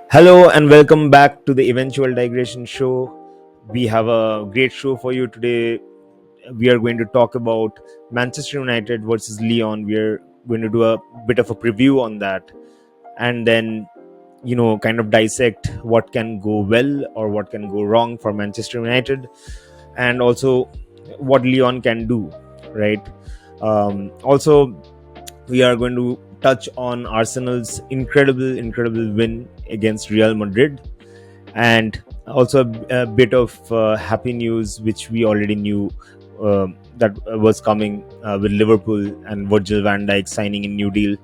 Hello and welcome back to the Eventual Digression Show. We have a great show for you today. We are going to talk about Manchester United versus Lyon. We are going to do a bit of a preview on that and then, kind of dissect what can go well or what can go wrong for Manchester United and also what Lyon can do, right? Also, we are going to touch on Arsenal's incredible win against Real Madrid, and also a bit of happy news, which we already knew that was coming with Liverpool and Virgil van Dijk signing a new deal.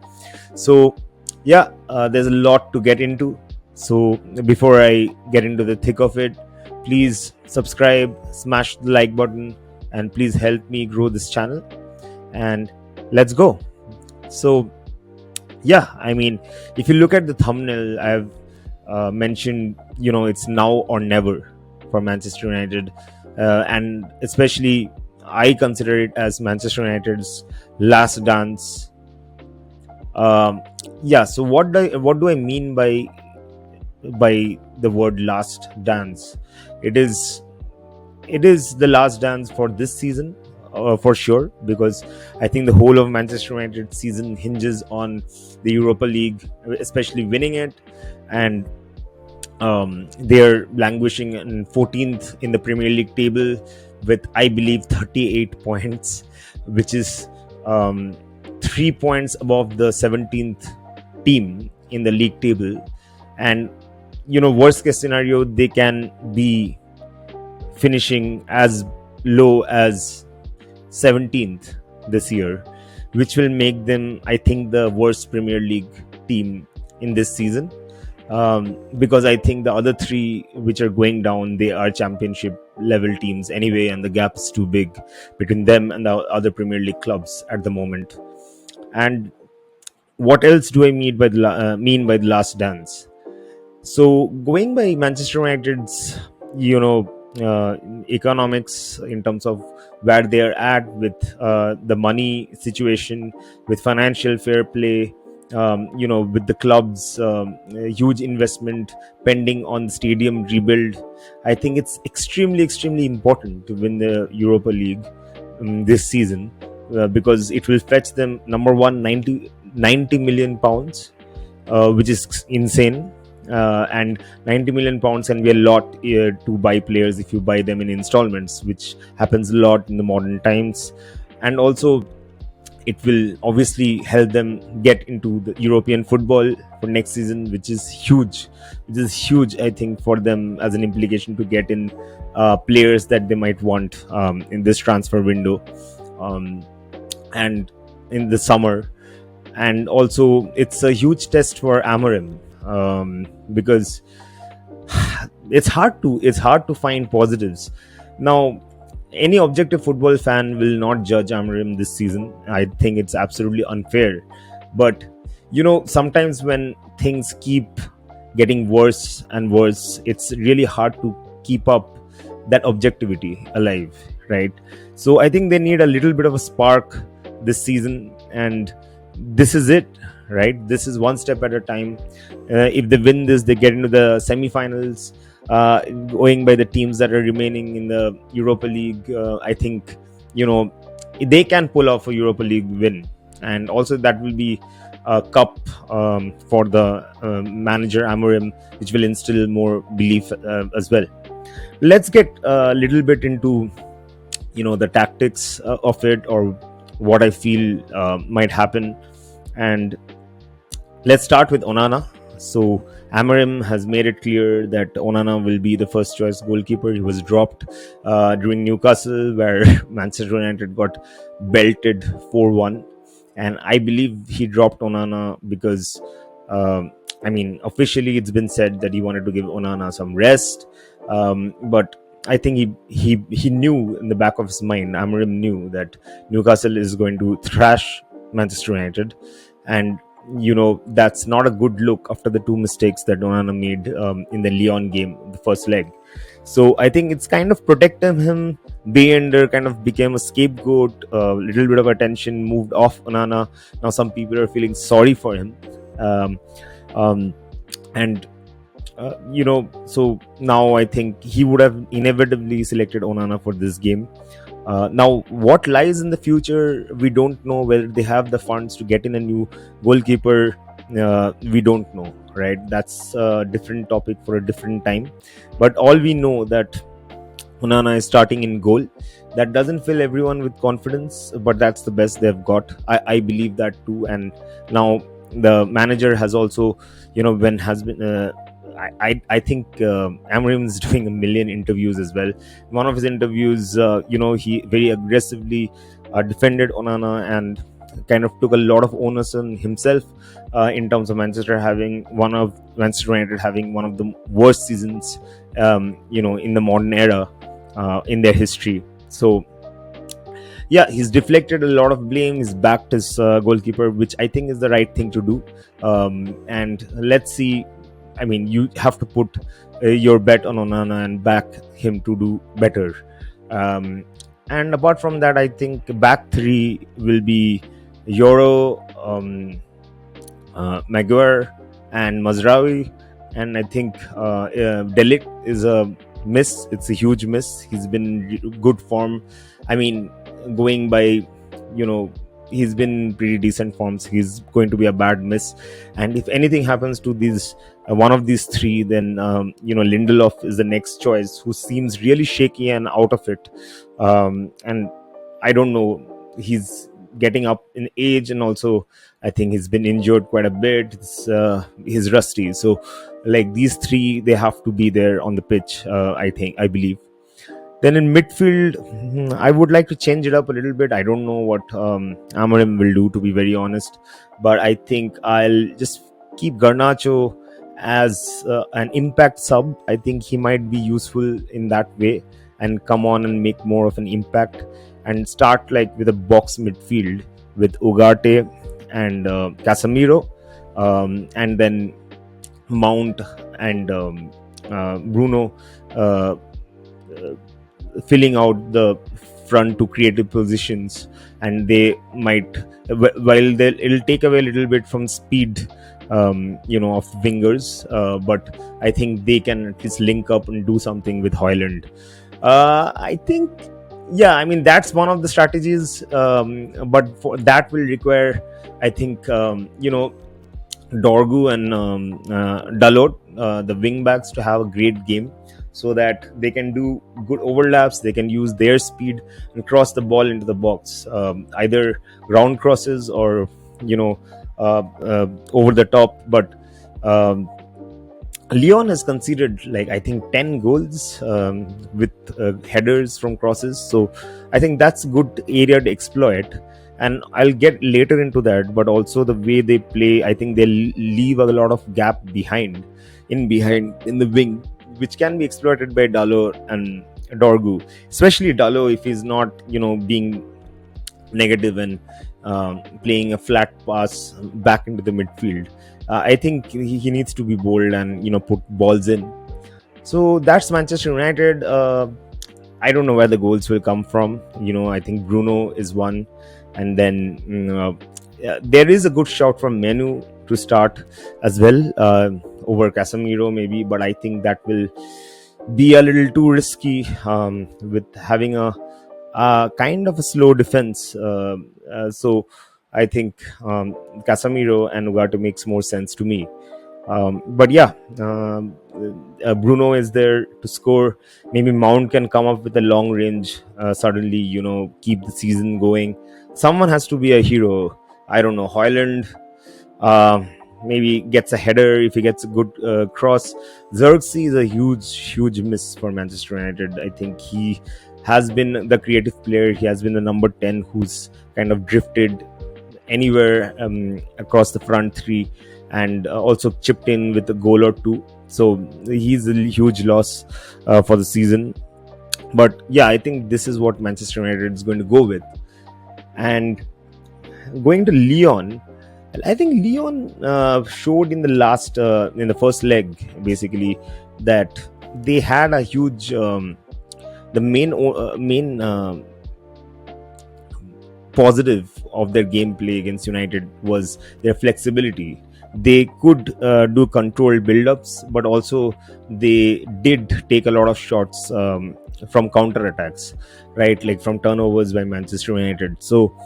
So, yeah, there's a lot to get into. So, before I get into the thick of it, please subscribe, smash the like button, and please help me grow this channel. And let's go. So, yeah, I mean, if you look at the thumbnail, I've mentioned, it's now or never for Manchester United, and especially I consider it as Manchester United's last dance. Yeah. So what do I mean by the word last dance? It is the last dance for this season, for sure, because I think the whole of Manchester United season hinges on the Europa League, especially winning it, and they're languishing in 14th in the Premier League table with, I believe, 38 points, which is 3 points above the 17th team in the league table. And worst case scenario, they can be finishing as low as 17th this year, which will make them, I think, the worst Premier League team in this season, because I think the other three which are going down, they are championship level teams anyway, and the gap is too big between them and the other Premier League clubs at the moment. And what else do I mean by the last dance? So, going by Manchester United's, economics in terms of where they are at with the money situation, with financial fair play, with the club's huge investment pending on the stadium rebuild, I think it's extremely important to win the Europa League this season, because it will fetch them, number one, 90 million pounds, which is insane. And 90 million pounds can be a lot to buy players if you buy them in installments, which happens a lot in the modern times. And also, it will obviously help them get into the European football for next season, which is huge. I think, for them as an implication to get in players that they might want in this transfer window, and in the summer. And also, it's a huge test for Amorim, because it's hard to find positives. Now, any objective football fan will not judge Amarim this season. I think it's absolutely unfair. But sometimes when things keep getting worse and worse, it's really hard to keep up that objectivity alive, right? So I think they need a little bit of a spark this season, and this is it, right? This is one step at a time. If they win this, they get into the semi-finals. Going by the teams that are remaining in the Europa League, I think they can pull off a Europa League win, and also that will be a cup for the manager Amorim, which will instill more belief as well. Let's get a little bit into the tactics of it, or what I feel might happen. And let's start with Onana. So Amarim has made it clear that Onana will be the first choice goalkeeper. He was dropped during Newcastle, where Manchester United got belted 4-1. And I believe he dropped Onana because, officially it's been said that he wanted to give Onana some rest. But I think he knew in the back of his mind, Amarim knew that Newcastle is going to thrash Manchester United. And that's not a good look after the two mistakes that Onana made in the Lyon game, the first leg. So I think it's kind of protected him. Bayender kind of became a scapegoat. A little bit of attention moved off Onana. Now some people are feeling sorry for him, and So now I think he would have inevitably selected Onana for this game. Now, what lies in the future, we don't know. Whether they have the funds to get in a new goalkeeper, we don't know, right? That's a different topic for a different time. But all we know that Onana is starting in goal. That doesn't fill everyone with confidence, but that's the best they've got. I believe that too. And now the manager has also, when has been. I think Amarim is doing a million interviews as well. One of his interviews, he very aggressively defended Onana and kind of took a lot of onus on himself in terms of Manchester United having one of the worst seasons, in the modern era in their history. So yeah, he's deflected a lot of blame. He's backed his goalkeeper, which I think is the right thing to do. And let's see. I mean, you have to put your bet on Onana and back him to do better. Um, and apart from that, I think back three will be Euro, Maguire, and Mazraoui. And I think Delic is a miss. It's a huge miss. He's been good form. I mean, going by, you know, he's been pretty decent forms. He's going to be a bad miss. And if anything happens to these one of these three, then Lindelof is the next choice, who seems really shaky and out of it. And I don't know. He's getting up in age, and also I think he's been injured quite a bit. He's rusty. So, like these three, they have to be there on the pitch. I believe. Then in midfield, I would like to change it up a little bit. I don't know what Amorim will do, to be very honest, but I think I'll just keep Garnacho as an impact sub. I think he might be useful in that way and come on and make more of an impact, and start like with a box midfield with Ugarte and Casemiro, and then Mount and Bruno. Uh, Filling out the front to creative positions, and they might, while it'll take away a little bit from speed, of wingers, but I think they can at least link up and do something with Hoyland. I think, yeah, I mean, that's one of the strategies, but for that will require, I think, Dorgu and Dalot, the wing backs, to have a great game, so that they can do good overlaps. They can use their speed and cross the ball into the box, either ground crosses or over the top. But um, Lyon has conceded, like, I think 10 goals with headers from crosses. So I think that's a good area to exploit. And I'll get later into that, but also the way they play, I think they leave a lot of gap behind in the wing, which can be exploited by Dalo and Dorgu, especially Dalo if he's not, being negative and playing a flat pass back into the midfield. I think he needs to be bold and put balls in. So that's Manchester United. I don't know where the goals will come from. I think Bruno is one, and then there is a good shout from Menu to start as well, over Casemiro maybe, but I think that will be a little too risky, with having a kind of a slow defense. So I think Casemiro and Ugarte makes more sense to me. But yeah, Bruno is there to score. Maybe Mount can come up with a long range, suddenly, keep the season going. Someone has to be a hero. I don't know. Hoyland uh, maybe gets a header if he gets a good cross. Xerxes is a huge miss for Manchester United. I think he has been the creative player. He has been the number 10 who's kind of drifted anywhere across the front three, and also chipped in with a goal or two. So he's a huge loss for the season. But yeah, I think this is what Manchester United is going to go with. And going to Lyon, I think Lyon showed in the first leg, basically, that they had a huge, the main positive of their gameplay against United was their flexibility. they could do controlled build-ups, but also they did take a lot of shots from counter attacks, right? Like from turnovers by Manchester United. So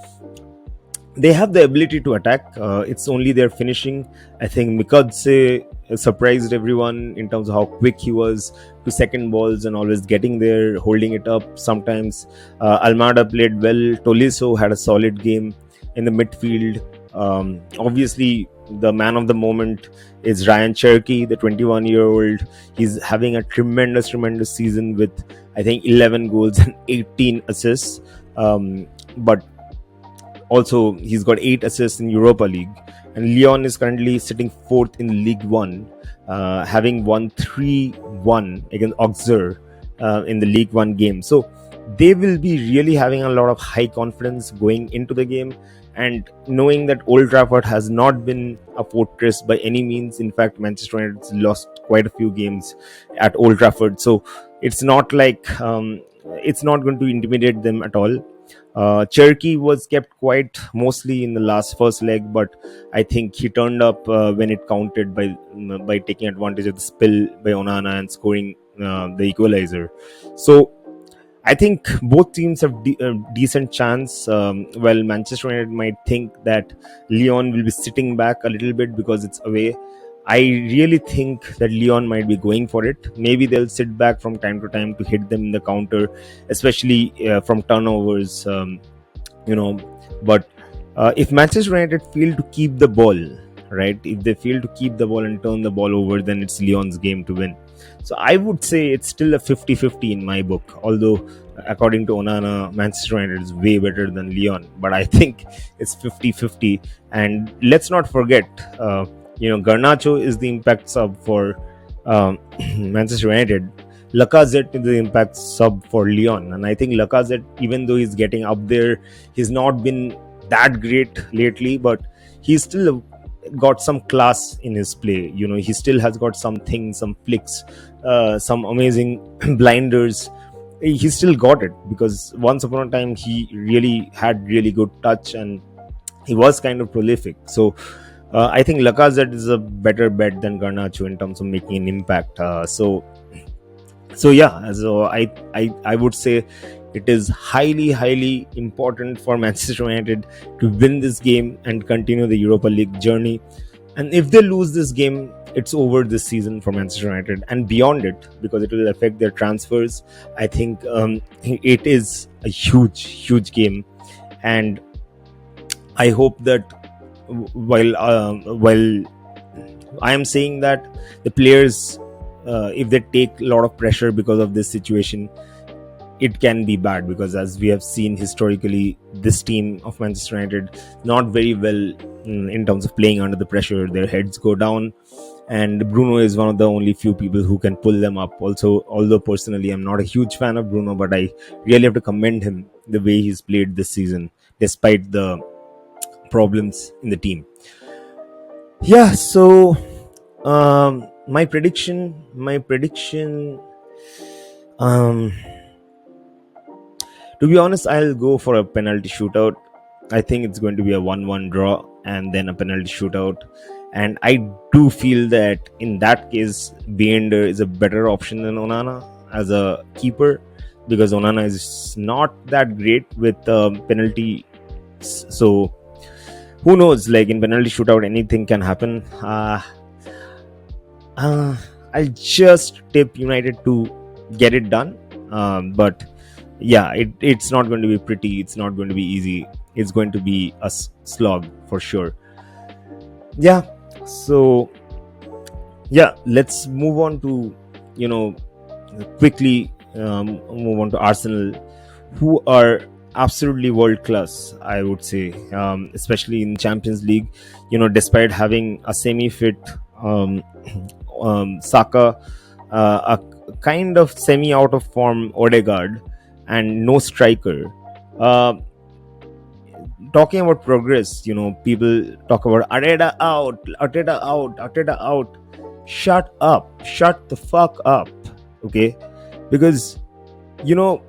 they have the ability to attack. It's only their finishing. I think Mikadze surprised everyone in terms of how quick he was to second balls and always getting there, holding it up. Sometimes Almada played well. Tolisso had a solid game in the midfield. Obviously, the man of the moment is Rayan Cherki, the 21-year-old. He's having a tremendous season with, I think, 11 goals and 18 assists. But also, he's got 8 assists in Europa League, and Lyon is currently sitting fourth in League One, having won 3-1 against Auxerre in the League One game. So they will be really having a lot of high confidence going into the game, and knowing that Old Trafford has not been a fortress by any means. In fact, Manchester United has lost quite a few games at Old Trafford, so it's not like it's not going to intimidate them at all. Cherky was kept quiet mostly in the first leg, but I think he turned up when it counted by taking advantage of the spill by Onana and scoring the equalizer. So I think both teams have a decent chance. Well, Manchester United might think that Lyon will be sitting back a little bit because it's away. I really think that Lyon might be going for it. Maybe they'll sit back from time to time to hit them in the counter, especially from turnovers. You know, but if Manchester United fail to keep the ball, right? If they fail to keep the ball and turn the ball over, then it's Lyon's game to win. So I would say it's still a 50-50 in my book. Although, according to Onana, Manchester United is way better than Lyon. But I think it's 50-50. And let's not forget, Garnacho is the impact sub for Manchester United. Lacazette is the impact sub for Lyon. And I think Lacazette, even though he's getting up there, he's not been that great lately, but he's still got some class in his play. He still has got something, some flicks, some amazing blinders. He still got it because once upon a time he really had really good touch and he was kind of prolific. So I think Lacazette is a better bet than Garnacho in terms of making an impact. So yeah, so I would say it is highly important for Manchester United to win this game and continue the Europa League journey. And if they lose this game, it's over this season for Manchester United and beyond it, because it will affect their transfers. I think it is a huge game, and I hope that while I am saying that the players, if they take a lot of pressure because of this situation, it can be bad, because as we have seen historically, this team of Manchester United not very well in terms of playing under the pressure. Their heads go down, and Bruno is one of the only few people who can pull them up. Also, although personally I'm not a huge fan of Bruno, but I really have to commend him the way he's played this season despite the problems in the team. Yeah, so my prediction to be honest, I'll go for a penalty shootout. I think it's going to be a 1-1 draw and then a penalty shootout. And I do feel that in that case, Bender is a better option than Onana as a keeper, because Onana is not that great with penalty. So who knows? Like in penalty shootout, anything can happen. I'll just tip United to get it done. But yeah, it's not going to be pretty. It's not going to be easy. It's going to be a slog for sure. Yeah. So yeah, let's move on to quickly move on to Arsenal, who are absolutely world class, I would say, especially in Champions League. Despite having a semi-fit Saka, a kind of semi out of form Odegaard, and no striker. Talking about progress, people talk about Arteta out. Shut up. Shut the fuck up. Okay? Because, you do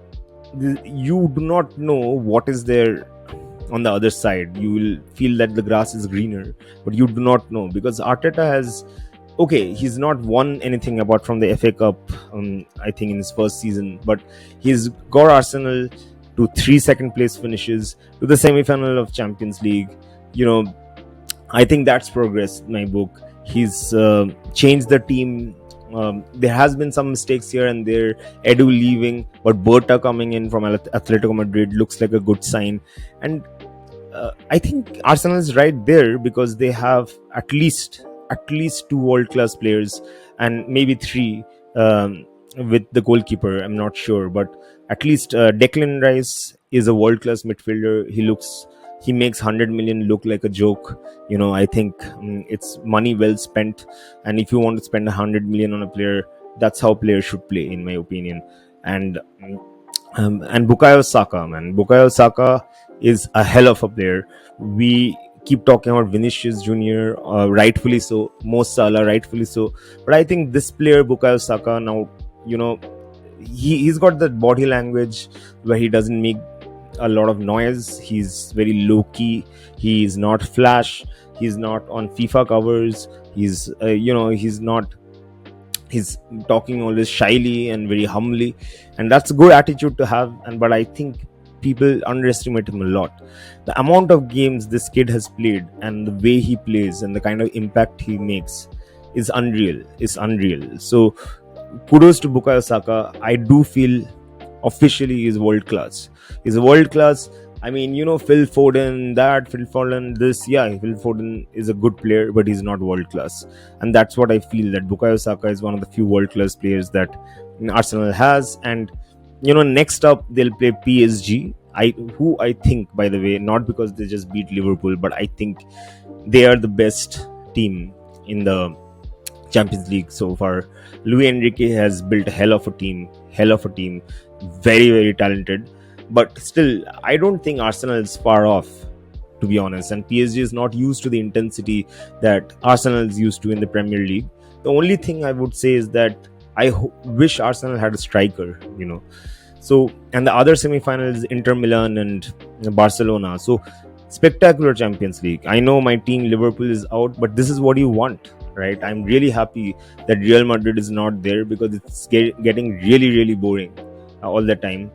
not know what is their on the other side. You will feel that the grass is greener, but you do not know, because Arteta has, okay, he's not won anything apart from the FA Cup, I think, in his first season, but he's got Arsenal to 3 second place finishes, to the semi-final of Champions League. You know, I think that's progress in my book. He's changed the team. There has been some mistakes here and there. Edu leaving, but Berta coming in from Atletico Madrid looks like a good sign. And I think Arsenal is right there because they have at least two world class players, and maybe three, with the goalkeeper. I'm not sure, but at least Declan Rice is a world class midfielder. He makes 100 million look like a joke. I think it's money well spent. And if you want to spend 100 million on a player, that's how players should play, in my opinion. And and Bukayo Saka, man. Bukayo Saka is a hell of a player. We keep talking about Vinicius Junior, rightfully so. Mo Salah, rightfully so. But I think this player, Bukayo Saka, now, he's got that body language where he doesn't make a lot of noise. He's very low key. He's not flash. He's not on FIFA covers. He's talking always shyly and very humbly, and that's a good attitude to have. But I think people underestimate him a lot. The amount of games this kid has played and the way he plays and the kind of impact he makes is unreal. So kudos to Bukayo Saka. I do feel officially is world class. He's world class. I mean, Phil Foden, this. Yeah, Phil Foden is a good player, but he's not world class. And that's what I feel, that Bukayo Saka is one of the few world class players that Arsenal has. And, next up, they'll play PSG. Who I think, by the way, not because they just beat Liverpool, but I think they are the best team in the Champions League so far. Luis Enrique has built a hell of a team. Very, very talented. But still, I don't think Arsenal is far off, to be honest. And PSG is not used to the intensity that Arsenal is used to in the Premier League. The only thing I would say is that I wish Arsenal had a striker, So, and the other semi-final is Inter Milan and Barcelona. So, spectacular Champions League. I know my team Liverpool is out, but this is what you want, right? I'm really happy that Real Madrid is not there, because it's getting really, really boring all the time.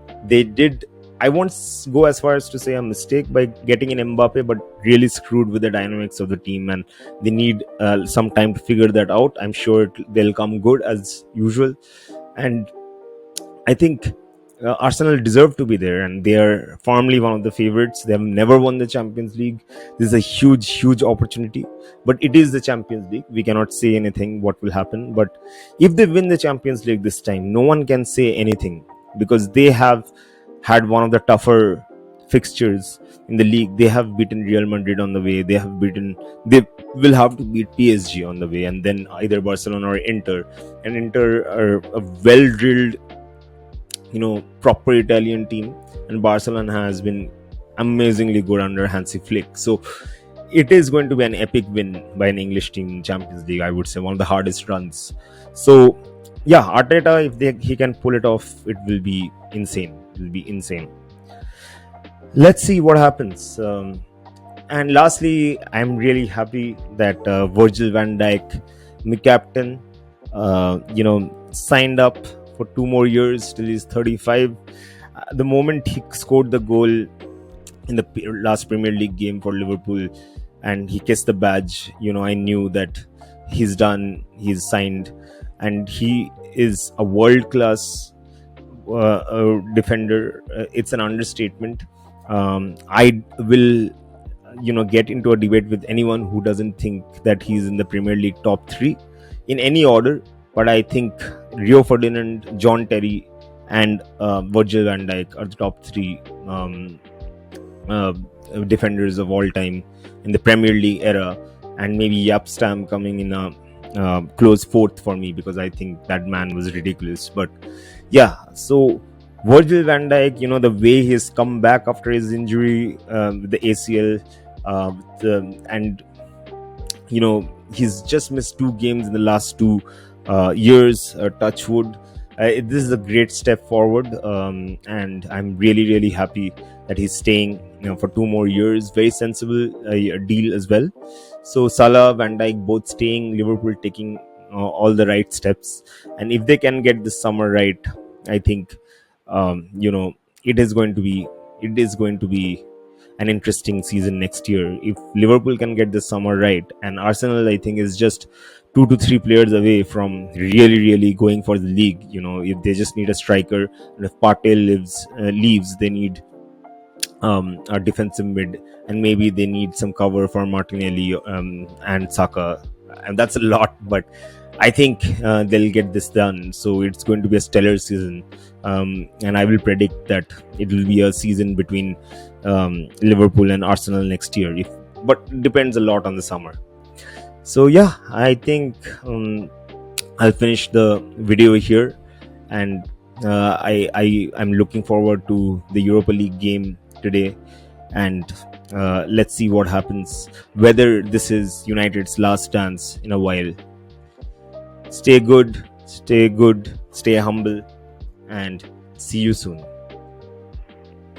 I won't go as far as to say a mistake by getting an Mbappe, but really screwed with the dynamics of the team, and they need some time to figure that out. I'm sure they'll come good as usual. And I think Arsenal deserve to be there, and they are firmly one of the favorites. They have never won the Champions League. This is a huge, huge opportunity, but it is the Champions League. We cannot say anything what will happen, but if they win the Champions League this time, no one can say anything, because they have had one of the tougher fixtures in the league. They have beaten Real Madrid on the way. They will have to beat PSG on the way, and then either Barcelona or Inter. And Inter are a well-drilled, proper Italian team, and Barcelona has been amazingly good under Hansi Flick. So it is going to be an epic win by an English team in Champions League. I would say one of the hardest runs. So yeah, Arteta, if he can pull it off, it will be insane. Let's see what happens. And lastly, I'm really happy that Virgil van Dijk, my captain, signed up for 2 more years till he's 35. The moment he scored the goal in the last Premier League game for Liverpool and he kissed the badge, I knew that he's done, he's signed, and he is a world-class defender. It's an understatement. I will get into a debate with anyone who doesn't think that he's in the Premier League top 3 in any order, but I think Rio Ferdinand, John Terry and Virgil van Dijk are the top 3 defenders of all time in the Premier League era, and maybe Jaap Stam coming in a close 4th for me, because I think that man was ridiculous. But yeah, so Virgil van Dijk, the way he's come back after his injury with the ACL, and he's just missed 2 games in the last 2 years, touch wood. This is a great step forward, and I'm really, really happy that he's staying, for 2 more years. Very sensible deal as well. So Salah, Van Dijk both staying, Liverpool taking all the right steps, and if they can get this summer right, I think, it is going to be an interesting season next year. If Liverpool can get this summer right, and Arsenal, I think, is just 2 to 3 players away from really, really going for the league. If they just need a striker, and if Partey leaves, they need a defensive mid, and maybe they need some cover for Martinelli and Saka, and that's a lot. But I think they'll get this done. So it's going to be a stellar season, and I will predict that it will be a season between Liverpool and Arsenal next year. But it depends a lot on the summer. So yeah, I think I'll finish the video here, and I'm looking forward to the Europa League game today, and let's see what happens. Whether this is United's last dance in a while. Stay good, stay humble, and see you soon.